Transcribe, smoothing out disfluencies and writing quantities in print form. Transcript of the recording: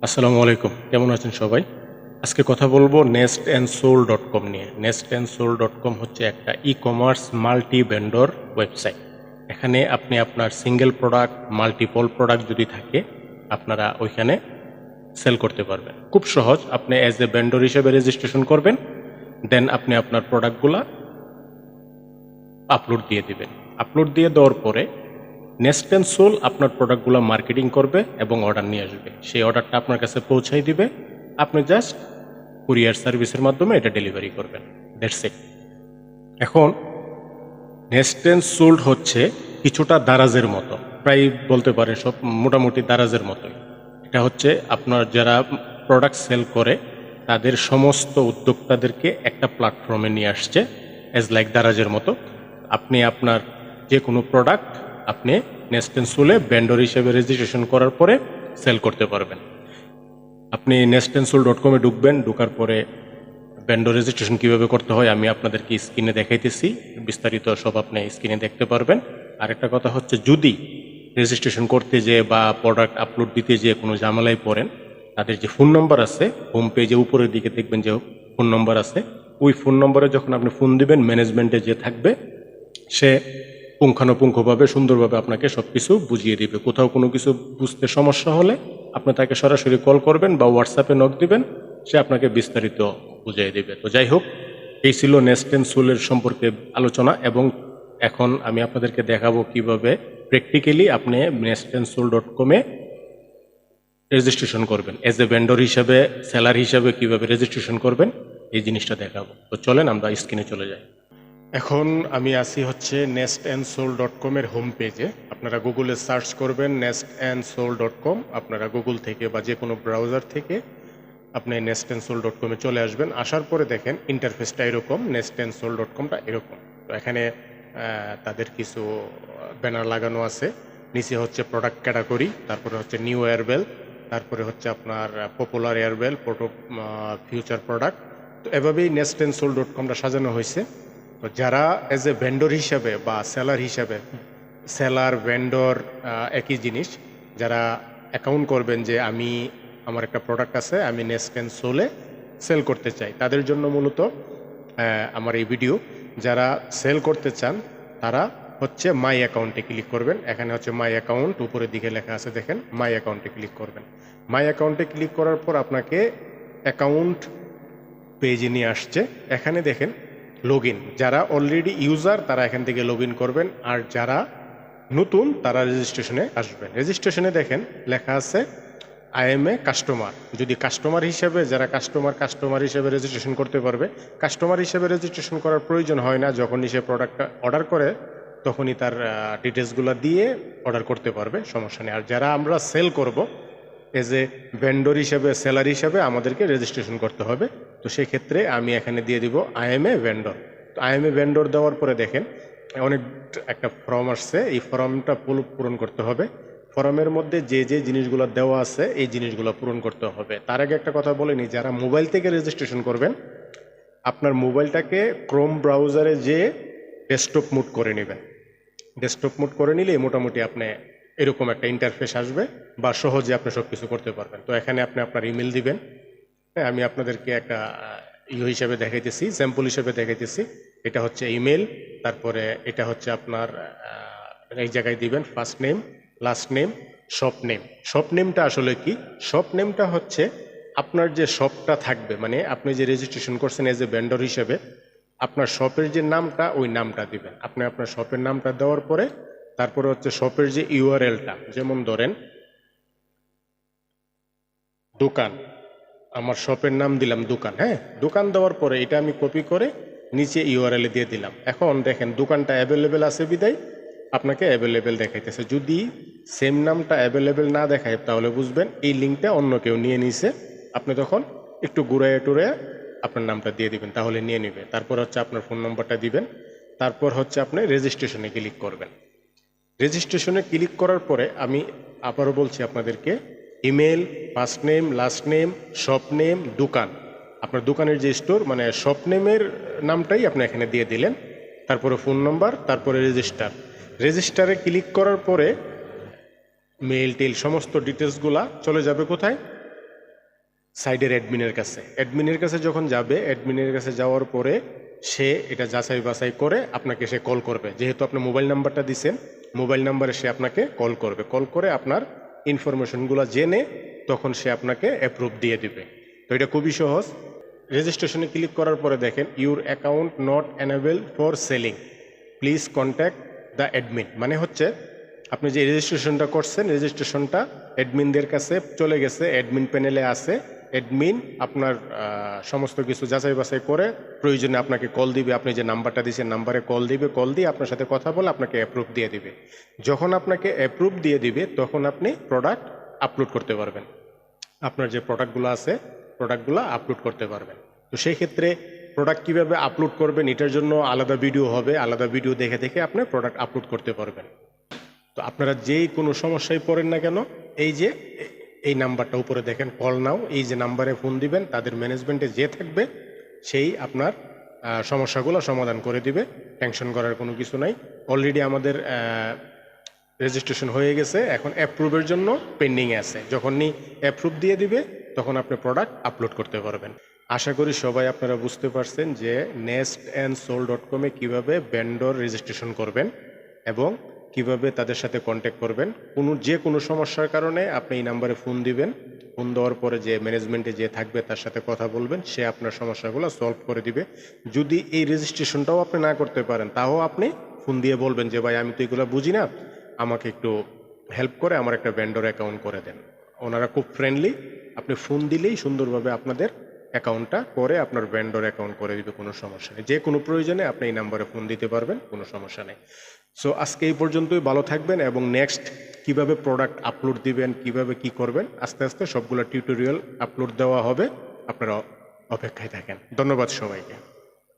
আসসালামু আলাইকুম, কেমন আছেন সবাই? আজকে কথা বলবো nestandsoul.com নিয়ে। nestandsoul.com হচ্ছে একটা ই-কমার্স মাল্টি ভেন্ডর ওয়েবসাইট। এখানে আপনি আপনার সিঙ্গেল প্রোডাক্ট, মাল্টিপল প্রোডাক্ট যদি থাকে, আপনারা ওইখানে সেল করতে পারবেন। খুব সহজ, আপনি অ্যাজ এ ভেন্ডর হিসেবে রেজিস্ট্রেশন করবেন, দেন আপনি আপনার প্রোডাক্টগুলা আপলোড দিয়ে দিবেন। আপলোড দিয়ে দেওয়ার পরে নেস্ট অ্যান্ড সোল আপনার প্রোডাক্টগুলো মার্কেটিং করবে এবং অর্ডার নিয়ে আসবে। সেই অর্ডারটা আপনার কাছে পৌঁছাই দিবে, আপনি জাস্ট কুরিয়ার সার্ভিসের মাধ্যমে এটা ডেলিভারি করবেন। That's it. এখন নেস্ট অ্যান্ড সোল্ড হচ্ছে কিছুটা দারাজের মতো, প্রায় বলতে পারেন সব মোটামুটি দারাজের মতোই। এটা হচ্ছে আপনার যারা প্রোডাক্ট সেল করে তাদের সমস্ত উদ্যোক্তাদেরকে একটা প্ল্যাটফর্মে নিয়ে আসছে, অ্যাজ লাইক দারাজের মতো। আপনি আপনার যে কোনো প্রোডাক্ট আপনি নেস্ট অ্যান্ড সোলে ভেন্ডর হিসেবে রেজিস্ট্রেশন করার পরে সেল করতে পারবেন। আপনি nestandsoul.com-এ ঢুকবেন, ঢোকার পরে ভেন্ডর রেজিস্ট্রেশন কীভাবে করতে হয় আমি আপনাদেরকে স্ক্রিনে দেখাইতেছি, বিস্তারিত সব আপনি স্ক্রিনে দেখতে পারবেন। আরেকটা কথা হচ্ছে, যদি রেজিস্ট্রেশন করতে যেয়ে বা প্রোডাক্ট আপলোড দিতে যেয়ে কোনো ঝামেলায় পড়েন, তাদের যে ফোন নম্বর আছে, হোম পেজে উপরের দিকে দেখবেন যে ফোন নম্বর আছে, ওই ফোন নম্বরে যখন আপনি ফোন দিবেন, ম্যানেজমেন্টে যে থাকবে সে পুঙ্খানুপুঙ্খভাবে সুন্দরভাবে আপনাকে সব কিছু বুঝিয়ে দিবে। কোথাও কোনো কিছু বুঝতে সমস্যা হলে আপনি তাকে সরাসরি কল করবেন বা হোয়াটসঅ্যাপে নক দিবেন, সে আপনাকে বিস্তারিত বুঝিয়ে দিবে। তো যাই হোক, এই ছিল নেস্ট অ্যান্ড সোলের সম্পর্কে আলোচনা, এবং এখন আমি আপনাদেরকে দেখাবো কিভাবে প্র্যাকটিক্যালি আপনি nestandsoul.com-এ রেজিস্ট্রেশন করবেন। এজ এ ভেন্ডর হিসাবে, সেলার হিসাবে কিভাবে রেজিস্ট্রেশন করবেন এই জিনিসটা দেখাবো। তো চলেন আমরা স্ক্রিনে চলে যাই। এখন আমি আসি হচ্ছে nestandsoul.com-এর হোম পেজে। আপনারা গুগলে সার্চ করবেন nestandsoul.com, আপনারা গুগল থেকে বা যে কোনো ব্রাউজার থেকে আপনি nestandsoul.com-এ চলে আসবেন। আসার পরে দেখেন ইন্টারফেসটা এরকম, nestandsoul.com-টা এরকম। তো এখানে তাদের কিছু ব্যানার লাগানো আছে। নিচে হচ্ছে প্রোডাক্ট ক্যাটাগরি, তারপরে হচ্ছে নিউ এয়ারবেল, তারপরে হচ্ছে আপনার পপুলার এয়ারবেল, ফিউচার প্রোডাক্ট। তো এভাবেই nestandsoul.com-টা সাজানো হয়েছে। তো যারা এজ এ ভেন্ডর হিসাবে বা সেলার হিসাবে, সেলার ভেন্ডর একই জিনিস, যারা অ্যাকাউন্ট করবেন যে আমার একটা প্রোডাক্ট আছে, আমি নেস্ট অ্যান্ড সোলে সেল করতে চাই, তাদের জন্য মূলত আমার এই ভিডিও। যারা সেল করতে চান তারা হচ্ছে মাই অ্যাকাউন্টে ক্লিক করবেন। এখানে হচ্ছে মাই অ্যাকাউন্ট, উপরের দিকে লেখা আছে দেখেন, মাই অ্যাকাউন্টে ক্লিক করবেন। মাই অ্যাকাউন্টে ক্লিক করার পর আপনাকে অ্যাকাউন্ট পেজে নিয়ে আসছে। এখানে দেখেন লগইন, যারা অলরেডি ইউজার তারা এখান থেকে লগইন করবেন, আর যারা নতুন তারা রেজিস্ট্রেশনে আসবেন। রেজিস্ট্রেশনে দেখেন লেখা আছে আই এম এ কাস্টমার। যদি কাস্টমার হিসেবে, যারা কাস্টমার হিসেবে রেজিস্ট্রেশন করতে পারবে। কাস্টমার হিসেবে রেজিস্ট্রেশন করার প্রয়োজন হয় না, যখনই সে প্রোডাক্টটা অর্ডার করে তখনই তার ডিটেলসগুলো দিয়ে অর্ডার করতে পারবে, সমস্যা নেই। আর যারা আমরা সেল করব, এজ এ ভেন্ডর হিসেবে, সেলার হিসেবে আমাদেরকে রেজিস্ট্রেশন করতে হবে। তো সেক্ষেত্রে আমি এখানে দিয়ে দিব আই এম এ ভেন্ডর। তো আই এম এ ভেন্ডর দেওয়ার পরে দেখেন অনেক একটা ফর্ম আসছে, এই ফর্মটা পূরণ করতে হবে। ফর্মের মধ্যে যে যে জিনিসগুলো দেওয়া আছে এই জিনিসগুলো পূরণ করতে হবে। তার আগে একটা কথা বলে নিই, যারা মোবাইল থেকে রেজিস্ট্রেশন করবেন, আপনার মোবাইলটাকে ক্রোম ব্রাউজারে যে ডেস্কটপ মুড করে নেবেন। ডেস্কটপ মুড করে নিলে মোটামুটি আপনি এরকম একটা ইন্টারফেস আসবে, বা সহজে আপনি সব কিছু করতে পারবেন। তো এখানে আপনি আপনার ইমেল দিবেন। হ্যাঁ, আমি আপনাদেরকে একটা হিসাবে দেখাইতেছি, স্যাম্পল হিসেবে দেখাইতেছি। এটা হচ্ছে ইমেল, তারপরে এটা হচ্ছে আপনার এই জায়গায় দিবেন first name, last name, shop name. Shop নেমটা আসলে কি? শপ নেমটা হচ্ছে আপনার যে শপটা থাকবে, মানে আপনি যে রেজিস্ট্রেশন করছেন এজ এ ভেন্ডর হিসেবে, আপনার শপের যে নামটা, ওই নামটা দিবেন। আপনি আপনার শপের নামটা দেওয়ার পরে তারপরে হচ্ছে শপের যে ইউআরএলটা, যেমন ধরেন দোকান, আমার শপের নাম দিলাম দোকান। হ্যাঁ, দোকান দেওয়ার পরে এটা আমি কপি করে নিচে ইউআরএলে দিয়ে দিলাম। এখন দেখেন দোকানটা অ্যাভেলেবেল আছে বিদায় আপনাকে অ্যাভেলেবেল দেখাইতেছে। যদি সেম নামটা অ্যাভেলেবেল না দেখায় তাহলে বুঝবেন এই লিঙ্কটা অন্য কেউ নিয়ে নিছে। আপনি তখন একটু ঘুরাইয়া টুরাইয়া আপনার নামটা দিয়ে দিবেন, তাহলে নিয়ে নেবে। তারপর হচ্ছে আপনার ফোন নম্বরটা দিবেন, তারপর হচ্ছে আপনি রেজিস্ট্রেশনে ক্লিক করবেন। রেজিস্ট্রেশনে ক্লিক করার পরে আমি আবারও বলছি আপনাদেরকে, email, first name, last name, shop name, দোকান, আপনার দোকানের যে স্টোর, মানে শপ নেমের নামটাই আপনি এখানে দিয়ে দিলেন। তারপরে ফোন নাম্বার, তারপরে রেজিস্টারে ক্লিক করার পরে মেইল টেল সমস্ত ডিটেলসগুলা চলে যাবে কোথায়? সাইডের অ্যাডমিনের কাছে যখন যাবে, অ্যাডমিনের কাছে যাওয়ার পরে সে এটা যাচাই বাছাই করে আপনাকে সে কল করবে। যেহেতু আপনি মোবাইল নাম্বারটা দিচ্ছেন, মোবাইল নাম্বারে সে আপনাকে কল করবে, কল করে আপনার ইনফরমেশনগুলো জেনে তখন সে আপনাকে অ্যাপ্রুভ দিয়ে দিবে। তো এটা খুবই সহজ। রেজিস্ট্রেশনে ক্লিক করার পরে দেখেন your account not enable for selling, please contact the admin. মানে হচ্ছে আপনি যে রেজিস্ট্রেশনটা করছেন, রেজিস্ট্রেশনটা অ্যাডমিনদের কাছে চলে গেছে, অ্যাডমিন প্যানেলে আছে। অ্যাডমিন আপনার সমস্ত কিছু যাচাই বাছাই করে প্রয়োজনে আপনাকে কল দিবে। আপনি যে নাম্বারটা দিয়েছেন নাম্বারে কল দিবে, কল দিয়ে আপনার সাথে কথা বলে আপনাকে অ্যাপ্রুভ দিয়ে দিবে। যখন আপনাকে অ্যাপ্রুভ দিয়ে দিবে তখন আপনি প্রোডাক্ট আপলোড করতে পারবেন। আপনার যে প্রোডাক্টগুলো আছে প্রোডাক্টগুলো আপলোড করতে পারবেন। তো সেই ক্ষেত্রে প্রোডাক্ট কীভাবে আপলোড করবেন এটার জন্য আলাদা ভিডিও হবে, আলাদা ভিডিও দেখে দেখে আপনি প্রোডাক্ট আপলোড করতে পারবেন। তো আপনারা যেই কোনো সমস্যায় পড়েন না কেন, এই যে এই নাম্বারটা উপরে দেখেন কল নাও, এই যে নাম্বারে ফোন দিবেন, তাদের ম্যানেজমেন্টে যে থাকবে সেই আপনার সমস্যাগুলো সমাধান করে দিবে। টেনশন করার কোনো কিছু নাই। অলরেডি আমাদের রেজিস্ট্রেশন হয়ে গেছে, এখন অ্যাপ্রুভের জন্য পেন্ডিংয়ে আছে। যখনই অ্যাপ্রুভ দিয়ে দিবে তখন আপনি প্রোডাক্ট আপলোড করতে পারবেন। আশা করি সবাই আপনারা বুঝতে পারছেন যে nestandsoul.com-এ কীভাবে ভেন্ডর রেজিস্ট্রেশন করবেন এবং কিভাবে তাদের সাথে কন্ট্যাক্ট করবেন। যে কোনো সমস্যার কারণে আপনি এই নাম্বারে ফোন দিবেন, ফোন দেওয়ার পরে যে ম্যানেজমেন্টে যে থাকবে তার সাথে কথা বলবেন, সে আপনার সমস্যাগুলো সলভ করে দিবে। যদি এই রেজিস্ট্রেশনটাও আপনি না করতে পারেন তাও আপনি ফোন দিয়ে বলবেন যে ভাই আমি তো এগুলো বুঝি না, আমাকে একটু হেল্প করে আমার একটা ভেন্ডর অ্যাকাউন্ট করে দেন। ওনারা খুব ফ্রেন্ডলি, আপনি ফোন দিলেই সুন্দরভাবে আপনাদের অ্যাকাউন্টটা করে আপনার ভেন্ডর অ্যাকাউন্ট করে দিবে, কোনো সমস্যা নেই। যে কোনো প্রয়োজনে আপনি এই নাম্বারে ফোন দিতে পারবেন, কোনো সমস্যা নেই। সো আজকে এই পর্যন্তই। ভালো থাকবেন এবং নেক্সট কিভাবে প্রোডাক্ট আপলোড দিবেন, কিভাবে কি করবেন, আস্তে আস্তে সবগুলো টিউটোরিয়াল আপলোড দেওয়া হবে। আপনারা অপেক্ষায় থাকেন। ধন্যবাদ সবাইকে।